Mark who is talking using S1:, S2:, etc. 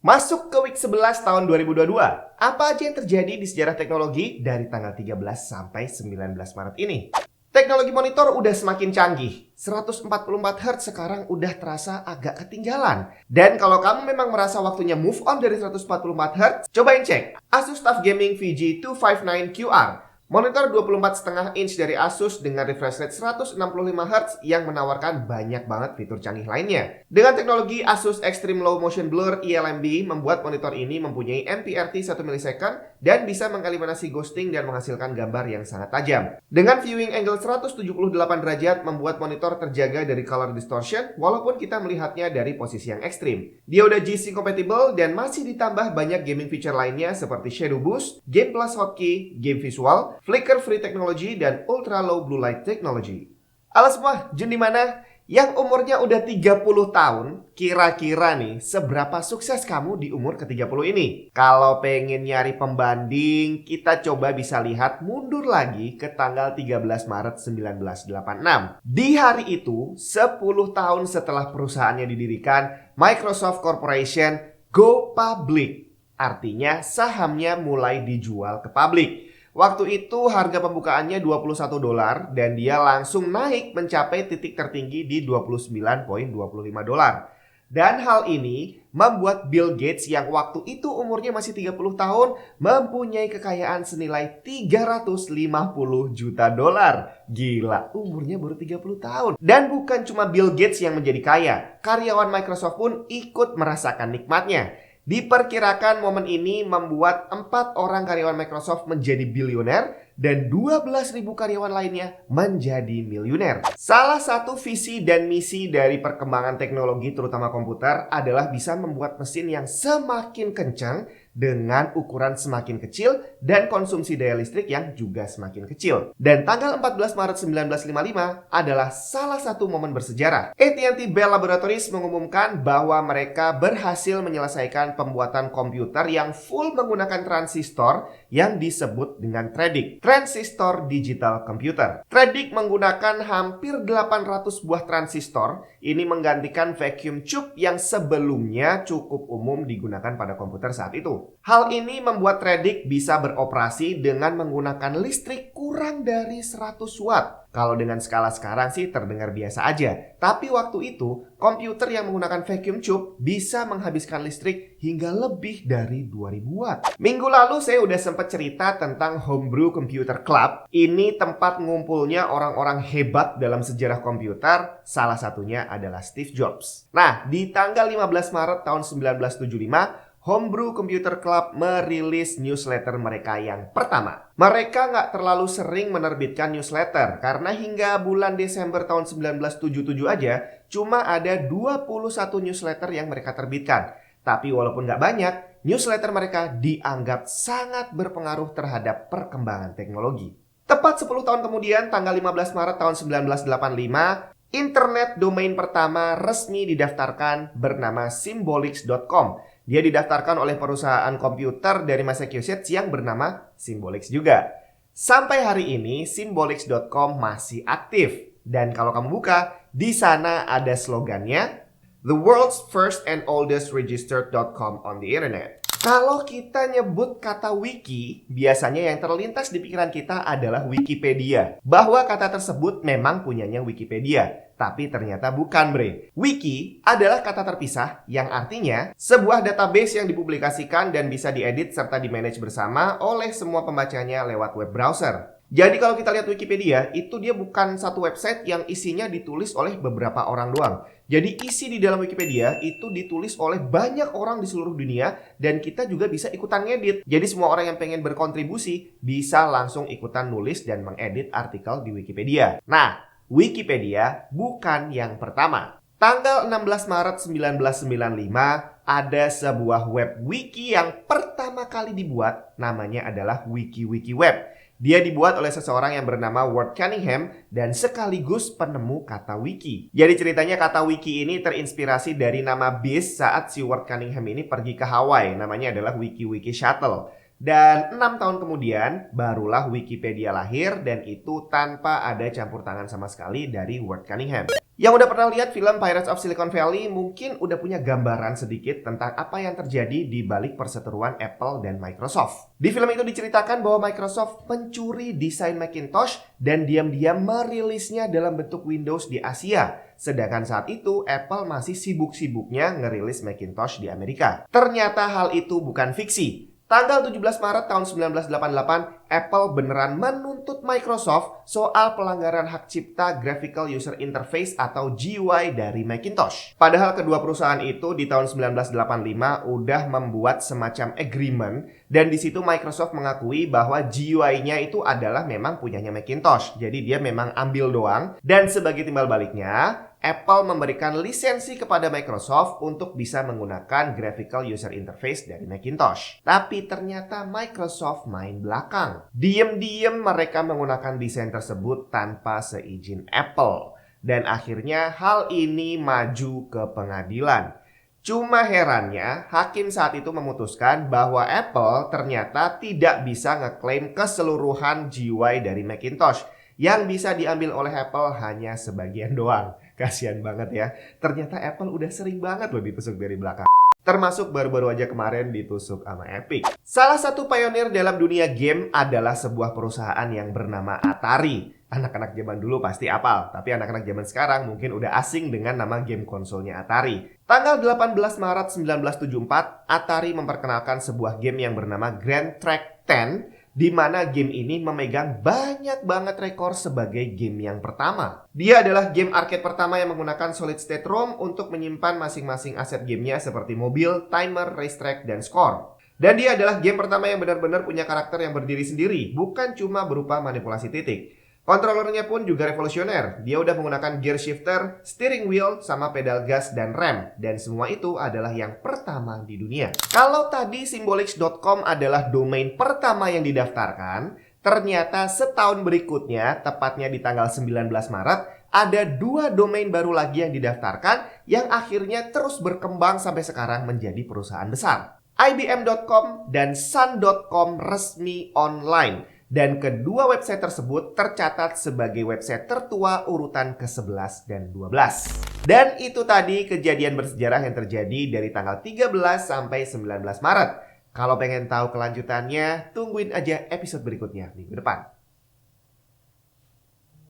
S1: Masuk ke week 11 tahun 2022. Apa aja yang terjadi di sejarah teknologi dari tanggal 13 sampai 19 Maret ini? Teknologi monitor udah semakin canggih. 144 Hz sekarang udah terasa agak ketinggalan. Dan kalau kamu memang merasa waktunya move on dari 144 Hz, cobain cek Asus TUF Gaming VG259QR. Monitor 24,5 inch dari Asus dengan refresh rate 165 Hz yang menawarkan banyak banget fitur canggih lainnya. Dengan teknologi Asus Extreme Low Motion Blur ELMB membuat monitor ini mempunyai MPRT 1 millisecond dan bisa mengeliminasi ghosting dan menghasilkan gambar yang sangat tajam. Dengan viewing angle 178 derajat membuat monitor terjaga dari color distortion walaupun kita melihatnya dari posisi yang ekstrim. Dia udah G-Sync compatible dan masih ditambah banyak gaming feature lainnya seperti Shadow Boost, Game Plus Hotkey, Game Visual, Flicker Free Technology, dan Ultra Low Blue Light Technology. Halo semua, Jun di mana? Yang umurnya udah 30 tahun, kira-kira nih seberapa sukses kamu di umur ke-30 ini? Kalau pengen nyari pembanding, kita coba bisa lihat mundur lagi ke tanggal 13 Maret 1986. Di hari itu, 10 tahun setelah perusahaannya didirikan, Microsoft Corporation go public. Artinya sahamnya mulai dijual ke publik. Waktu itu harga pembukaannya $21 dan dia langsung naik mencapai titik tertinggi di $29.25. Dan hal ini membuat Bill Gates yang waktu itu umurnya masih 30 tahun mempunyai kekayaan senilai $350 juta. Gila, umurnya baru 30 tahun. Dan bukan cuma Bill Gates yang menjadi kaya, karyawan Microsoft pun ikut merasakan nikmatnya. Diperkirakan momen ini membuat 4 orang karyawan Microsoft menjadi bilioner dan 12.000 karyawan lainnya menjadi miliuner. Salah satu visi dan misi dari perkembangan teknologi terutama komputer adalah bisa membuat mesin yang semakin kencang dengan ukuran semakin kecil dan konsumsi daya listrik yang juga semakin kecil. Dan tanggal 14 Maret 1955 adalah salah satu momen bersejarah. AT&T Bell Laboratories mengumumkan bahwa mereka berhasil menyelesaikan pembuatan komputer yang full menggunakan transistor yang disebut dengan TREDIC, Transistor Digital Computer. TREDIC menggunakan hampir 800 buah transistor. Ini menggantikan vacuum tube yang sebelumnya cukup umum digunakan pada komputer saat itu. Hal ini membuat TREDIC bisa beroperasi dengan menggunakan listrik kurang dari 100 watt. Kalau dengan skala sekarang sih terdengar biasa aja. Tapi waktu itu, komputer yang menggunakan vacuum tube bisa menghabiskan listrik hingga lebih dari 2000 watt. Minggu lalu saya udah sempat cerita tentang Homebrew Computer Club. Ini tempat ngumpulnya orang-orang hebat dalam sejarah komputer. Salah satunya adalah Steve Jobs. Nah, di tanggal 15 Maret tahun 1975, Homebrew Computer Club merilis newsletter mereka yang pertama. Mereka nggak terlalu sering menerbitkan newsletter karena hingga bulan Desember tahun 1977 aja cuma ada 21 newsletter yang mereka terbitkan. Tapi walaupun nggak banyak, newsletter mereka dianggap sangat berpengaruh terhadap perkembangan teknologi. Tepat 10 tahun kemudian, tanggal 15 Maret tahun 1985, internet domain pertama resmi didaftarkan bernama Symbolics.com. Dia didaftarkan oleh perusahaan komputer dari Massachusetts yang bernama Symbolics juga. Sampai hari ini, Symbolics.com masih aktif. Dan kalau kamu buka, di sana ada slogannya, "The world's first and oldest registered.com on the internet." Kalau kita nyebut kata wiki, biasanya yang terlintas di pikiran kita adalah Wikipedia. Bahwa kata tersebut memang punyanya Wikipedia. Tapi ternyata bukan, bre. Wiki adalah kata terpisah yang artinya sebuah database yang dipublikasikan dan bisa diedit serta dimanage bersama oleh semua pembacanya lewat web browser. Jadi kalau kita lihat Wikipedia, itu dia bukan satu website yang isinya ditulis oleh beberapa orang doang. Jadi isi di dalam Wikipedia itu ditulis oleh banyak orang di seluruh dunia dan kita juga bisa ikutan ngedit. Jadi semua orang yang pengen berkontribusi bisa langsung ikutan nulis dan mengedit artikel di Wikipedia. Nah, Wikipedia bukan yang pertama. Tanggal 16 Maret 1995 ada sebuah web wiki yang pertama kali dibuat, namanya adalah WikiWikiWeb. Dia dibuat oleh seseorang yang bernama Ward Cunningham dan sekaligus penemu kata wiki. Jadi ceritanya kata wiki ini terinspirasi dari nama bis saat si Ward Cunningham ini pergi ke Hawaii. Namanya adalah WikiWiki Shuttle. Dan 6 tahun kemudian barulah Wikipedia lahir dan itu tanpa ada campur tangan sama sekali dari Ward Cunningham. Yang udah pernah lihat film Pirates of Silicon Valley mungkin udah punya gambaran sedikit tentang apa yang terjadi di balik perseteruan Apple dan Microsoft. Di film itu diceritakan bahwa Microsoft mencuri desain Macintosh dan diam-diam merilisnya dalam bentuk Windows di Asia. Sedangkan saat itu Apple masih sibuk-sibuknya ngerilis Macintosh di Amerika. Ternyata hal itu bukan fiksi. Tanggal 17 Maret tahun 1988, Apple beneran menuntut Microsoft soal pelanggaran hak cipta Graphical User Interface atau GUI dari Macintosh. Padahal kedua perusahaan itu di tahun 1985 udah membuat semacam agreement dan di situ Microsoft mengakui bahwa GUI-nya itu adalah memang punyanya Macintosh. Jadi dia memang ambil doang dan sebagai timbal baliknya Apple memberikan lisensi kepada Microsoft untuk bisa menggunakan Graphical User Interface dari Macintosh. Tapi ternyata Microsoft main belakang. Diem-diem mereka menggunakan desain tersebut tanpa seizin Apple. Dan akhirnya hal ini maju ke pengadilan. Cuma herannya, hakim saat itu memutuskan bahwa Apple ternyata tidak bisa ngeklaim keseluruhan GUI dari Macintosh. Yang bisa diambil oleh Apple hanya sebagian doang. Kasian banget ya. Ternyata Apple udah sering banget loh ditusuk dari belakang. Termasuk baru-baru aja kemarin ditusuk sama Epic. Salah satu pionir dalam dunia game adalah sebuah perusahaan yang bernama Atari. Anak-anak zaman dulu pasti apal, tapi anak-anak zaman sekarang mungkin udah asing dengan nama game konsolnya Atari. Tanggal 18 Maret 1974, Atari memperkenalkan sebuah game yang bernama Grand Track 10, di mana game ini memegang banyak banget rekor sebagai game yang pertama. Dia adalah game arcade pertama yang menggunakan solid state ROM untuk menyimpan masing-masing aset gamenya seperti mobil, timer, racetrack, dan skor. Dan dia adalah game pertama yang benar-benar punya karakter yang berdiri sendiri, bukan cuma berupa manipulasi titik. Kontrolernya pun juga revolusioner. Dia udah menggunakan gear shifter, steering wheel, sama pedal gas dan rem. Dan semua itu adalah yang pertama di dunia. Kalau tadi Symbolics.com adalah domain pertama yang didaftarkan, ternyata setahun berikutnya, tepatnya di tanggal 19 Maret, ada 2 domain baru lagi yang didaftarkan yang akhirnya terus berkembang sampai sekarang menjadi perusahaan besar. IBM.com dan Sun.com resmi online. Dan kedua website tersebut tercatat sebagai website tertua urutan ke-11 dan 12. Dan itu tadi kejadian bersejarah yang terjadi dari tanggal 13 sampai 19 Maret. Kalau pengen tahu kelanjutannya, tungguin aja episode berikutnya minggu depan.